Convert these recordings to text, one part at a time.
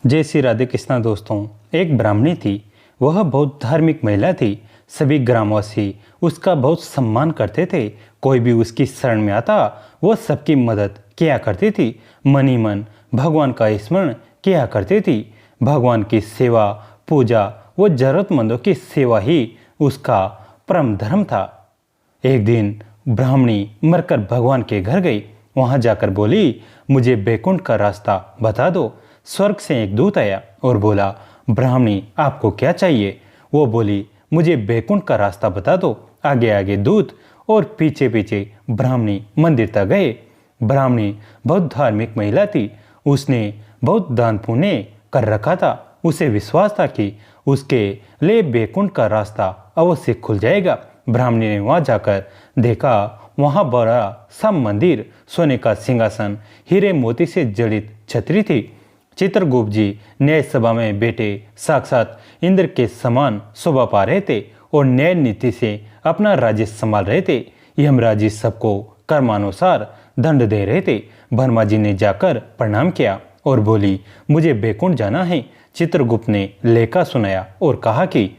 जय श्री राधे कृष्णा दोस्तों। एक ब्राह्मणी थी। वह बहुत धार्मिक महिला थी। सभी ग्रामवासी उसका बहुत सम्मान करते थे। कोई भी उसकी शरण में आता वह सबकी मदद किया करती थी। मन ही मन भगवान का स्मरण किया करती थी। भगवान की सेवा पूजा व जरूरतमंदों की सेवा ही उसका परम धर्म था। एक दिन ब्राह्मणी मरकर भगवान के घर गई। वहां जाकर बोली, मुझे बैकुंठ का रास्ता बता दो। स्वर्ग से एक दूत आया और बोला, ब्राह्मणी आपको क्या चाहिए? वो बोली, मुझे बैकुंठ का रास्ता बता दो। आगे आगे दूत और पीछे पीछे ब्राह्मणी मंदिर तक गए। ब्राह्मणी बहुत धार्मिक महिला थी। उसने बहुत दान पुण्य कर रखा था। उसे विश्वास था कि उसके लिए बैकुंठ का रास्ता अवश्य खुल जाएगा। ब्राह्मणी ने वहां जाकर देखा, वहां बड़ा सा मंदिर, सोने का सिंहासन, हीरे मोती से जड़ित छतरी थी। चित्रगुप्त जी न्याय सभा में बैठे साक्षात इंद्र के समान शोभा पा रहे थे और न्याय नीति से अपना राज्य संभाल रहे थे। यमराज जी सबको कर्मानुसार दंड दे रहे थे। वर्मा जी ने जाकर प्रणाम किया और बोली, मुझे बैकुंठ जाना है। चित्रगुप्त ने लेखा सुनाया और कहा कि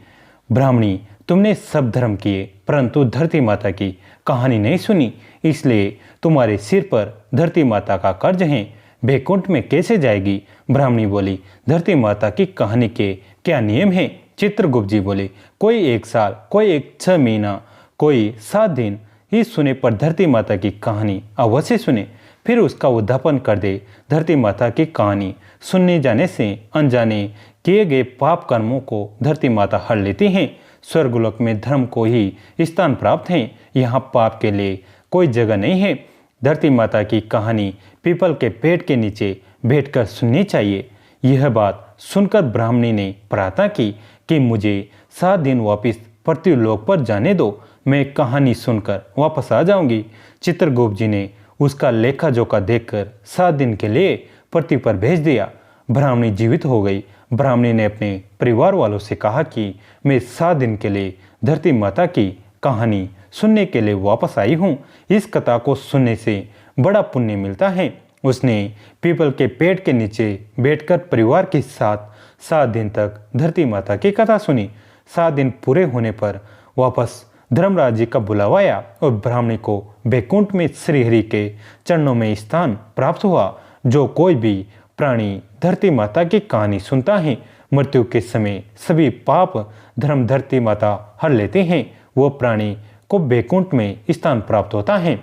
ब्राह्मणी, तुमने सब धर्म किए परंतु धरती माता की कहानी नहीं सुनी, इसलिए तुम्हारे सिर पर धरती माता का कर्ज है। बैकुंठ में कैसे जाएगी? ब्राह्मणी बोली, धरती माता की कहानी के क्या नियम हैं? चित्रगुप्त जी बोले, कोई 1 साल, कोई 6 महीना, कोई 7 दिन ही सुने पर धरती माता की कहानी अवश्य सुने, फिर उसका उद्यापन कर दे। धरती माता की कहानी सुनने जाने से अनजाने किए गए पाप कर्मों को धरती माता हर लेती हैं। स्वर्गलोक में धर्म को ही स्थान प्राप्त है। यहाँ पाप के लिए कोई जगह नहीं है। धरती माता की कहानी पीपल के पेड़ के नीचे बैठकर सुननी चाहिए। यह बात सुनकर ब्राह्मणी ने प्रार्थना की कि मुझे 7 दिन वापस पृथ्वीलोक पर जाने दो, मैं कहानी सुनकर वापस आ जाऊंगी। चित्रगुप्त जी ने उसका लेखा जोखा देखकर 7 दिन के लिए पृथ्वी पर भेज दिया। ब्राह्मणी जीवित हो गई। ब्राह्मणी ने अपने परिवार वालों से कहा कि मैं 7 दिन के लिए धरती माता की कहानी सुनने के लिए वापस आई हूँ। इस कथा को सुनने से बड़ा पुण्य मिलता है। उसने पीपल के पेड़ के नीचे बैठकर परिवार के साथ 7 दिन तक धरती माता की कथा सुनी। 7 दिन पूरे होने पर वापस धर्मराज जी का बुलावा आया और ब्राह्मणी को बैकुंठ में श्रीहरि के चरणों में स्थान प्राप्त हुआ। जो कोई भी प्राणी धरती माता की कहानी सुनता है, मृत्यु के समय सभी पाप धर्म धरती माता हर लेते हैं। वो प्राणी को बैकुंठ में स्थान प्राप्त होता है।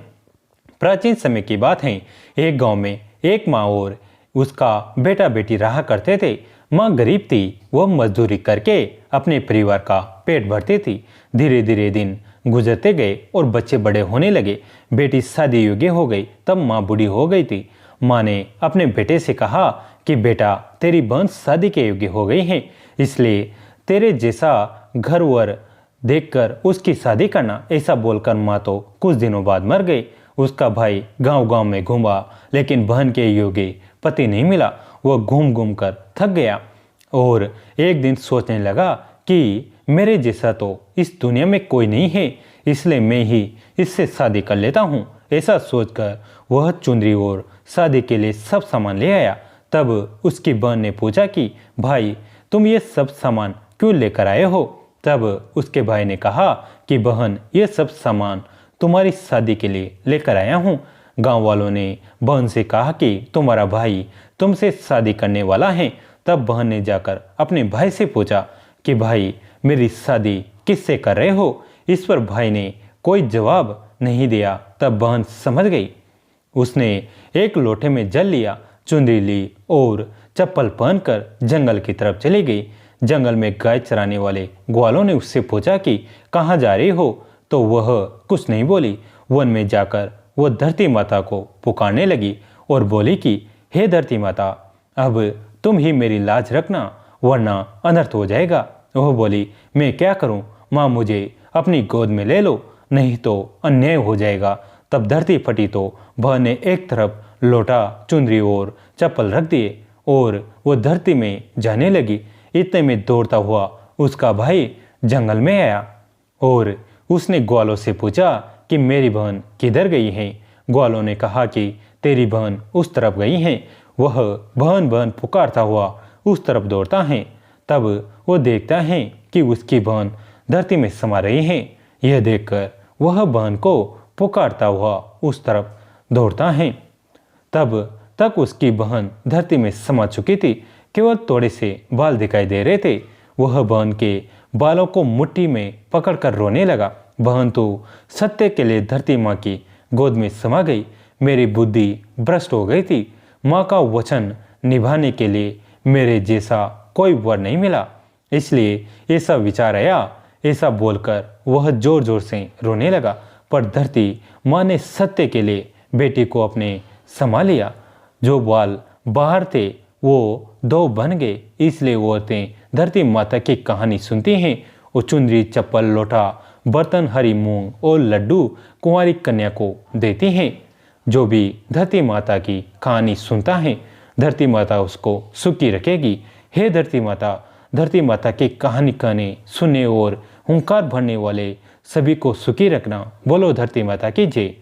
प्राचीन समय की बात है। एक गांव में एक माँ और उसका बेटा बेटी रहा करते थे। माँ गरीब थी। वह मजदूरी करके अपने परिवार का पेट भरती थी। धीरे धीरे दिन गुजरते गए और बच्चे बड़े होने लगे। बेटी शादी योग्य हो गई। तब माँ बूढ़ी हो गई थी। माँ ने अपने बेटे से कहा कि बेटा, तेरी बहन शादी के योग्य हो गई है, इसलिए तेरे जैसा घर वर देखकर उसकी शादी करना। ऐसा बोलकर माँ तो कुछ दिनों बाद मर गई। उसका भाई गांव गांव में घूमा, लेकिन बहन के योग्य पति नहीं मिला। वह घूम घूम कर थक गया और एक दिन सोचने लगा कि मेरे जैसा तो इस दुनिया में कोई नहीं है, इसलिए मैं ही इससे शादी कर लेता हूँ। ऐसा सोचकर वह चुंदरी और शादी के लिए सब सामान ले आया। तब उसकी बहन ने पूछा कि भाई, तुम ये सब सामान क्यों लेकर आए हो? तब उसके भाई ने कहा कि बहन, ये सब सामान तुम्हारी शादी के लिए लेकर आया हूँ। गांव वालों ने बहन से कहा कि तुम्हारा भाई तुमसे शादी करने वाला है। तब बहन ने जाकर अपने भाई से पूछा कि भाई, मेरी शादी किससे कर रहे हो? इस पर भाई ने कोई जवाब नहीं दिया। तब बहन समझ गई। उसने एक लोटे में जल लिया, चुंदरी ली और चप्पल पहनकर जंगल की तरफ चली गई। जंगल में गाय चराने वाले ग्वालों ने उससे पूछा कि कहाँ जा रही हो? तो वह कुछ नहीं बोली। वन में जाकर वह धरती माता को पुकारने लगी और बोली कि हे धरती माता, अब तुम ही मेरी लाज रखना, वरना अनर्थ हो जाएगा। वह बोली, मैं क्या करूं? माँ, मुझे अपनी गोद में ले लो, नहीं तो अन्याय हो जाएगा। तब धरती फटी तो बहन ने एक तरफ लोटा, चुंदरी और चप्पल रख दिए और वह धरती में जाने लगी। इतने में दौड़ता हुआ उसका भाई जंगल में आया और उसने ग्वालों से पूछा कि मेरी बहन किधर गई है? ग्वालों ने कहा कि तेरी बहन उस तरफ गई है। वह बहन बहन पुकारता हुआ उस तरफ दौड़ता है। तब वो देखता है कि उसकी बहन धरती में समा रही है। यह देखकर वह बहन को पुकारता हुआ उस तरफ दौड़ता है। तब तक उसकी बहन धरती में समा चुकी थी, केवल थोड़े से बाल दिखाई दे रहे थे। वह बहन के बालों को मुट्ठी में पकड़कर रोने लगा। बहन तो सत्य के लिए धरती माँ की गोद में समा गई। मेरी बुद्धि भ्रष्ट हो गई थी। माँ का वचन निभाने के लिए मेरे जैसा कोई वर नहीं मिला, इसलिए ऐसा विचार आया। ऐसा बोलकर वह जोर जोर से रोने लगा। पर धरती माँ ने सत्य के लिए बेटी को अपने समा लिया। जो बाल बाहर थे वो 2 बन गए। इसलिए वो औरतें धरती माता की कहानी सुनती हैं। वो चुनरी, चप्पल, लोटा, बर्तन, हरी मूंग और लड्डू कुंवारी कन्या को देती हैं। जो भी धरती माता की कहानी सुनता है, धरती माता उसको सुखी रखेगी। हे धरती माता की कहानी कहने, सुनने और हुंकार भरने वाले सभी को सुखी रखना। बोलो धरती माता की जय।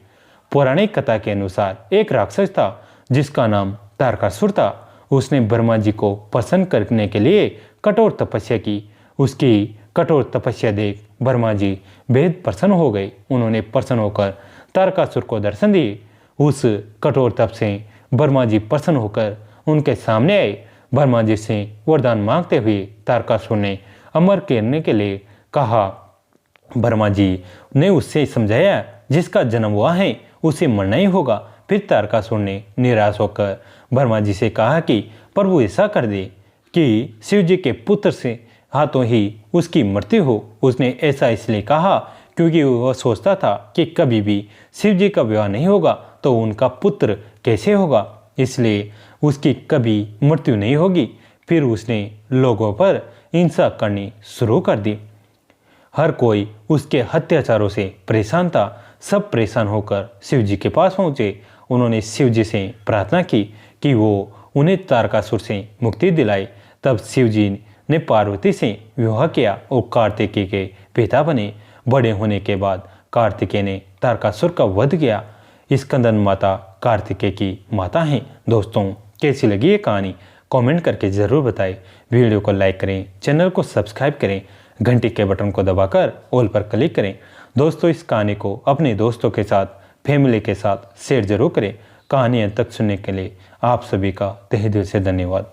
पौराणिक कथा के अनुसार एक राक्षस था जिसका नाम तारकासुर था। उसने ब्रह्मा जी को प्रसन्न करने के लिए कठोर तपस्या की। उसकी कठोर तपस्या देख ब्रह्मा जी बेहद प्रसन्न हो गए। उन्होंने प्रसन्न होकर तारकासुर को दर्शन दिए। उस कठोर तप से ब्रह्मा जी प्रसन्न होकर उनके सामने आए। ब्रह्मा जी से वरदान मांगते हुए तारकासुर ने अमर करने के लिए कहा। ब्रह्मा जी ने उससे समझाया, जिसका जन्म हुआ है उसे मरना ही होगा। फिर तारकासुर ने निराश होकर ब्रह्मा जी से कहा कि प्रभु ऐसा कर दे कि शिव जी के पुत्र से हाथों ही उसकी मृत्यु हो। उसने ऐसा इसलिए कहा क्योंकि वह सोचता था कि कभी भी शिव जी का विवाह नहीं होगा तो उनका पुत्र कैसे होगा, इसलिए उसकी कभी मृत्यु नहीं होगी। फिर उसने लोगों पर हिंसा करनी शुरू कर दी। हर कोई उसके अत्याचारों से परेशान था। सब परेशान होकर शिव जी के पास पहुँचे। उन्होंने शिव जी से प्रार्थना की कि वो उन्हें तारकासुर से मुक्ति दिलाए। तब शिव जी ने पार्वती से विवाह किया और कार्तिकेय के पिता बने। बड़े होने के बाद कार्तिकेय ने तारकासुर का वध किया। स्कंदन माता कार्तिकेय की माता हैं। दोस्तों, कैसी लगी ये कहानी कमेंट करके ज़रूर बताएं। वीडियो को लाइक करें, चैनल को सब्सक्राइब करें, घंटी के बटन को दबाकर ऑल पर क्लिक करें। दोस्तों, इस कहानी को अपने दोस्तों के साथ, फैमिली के साथ शेयर जरूर करें। कहानी अंत तक सुनने के लिए आप सभी का तहे दिल से धन्यवाद।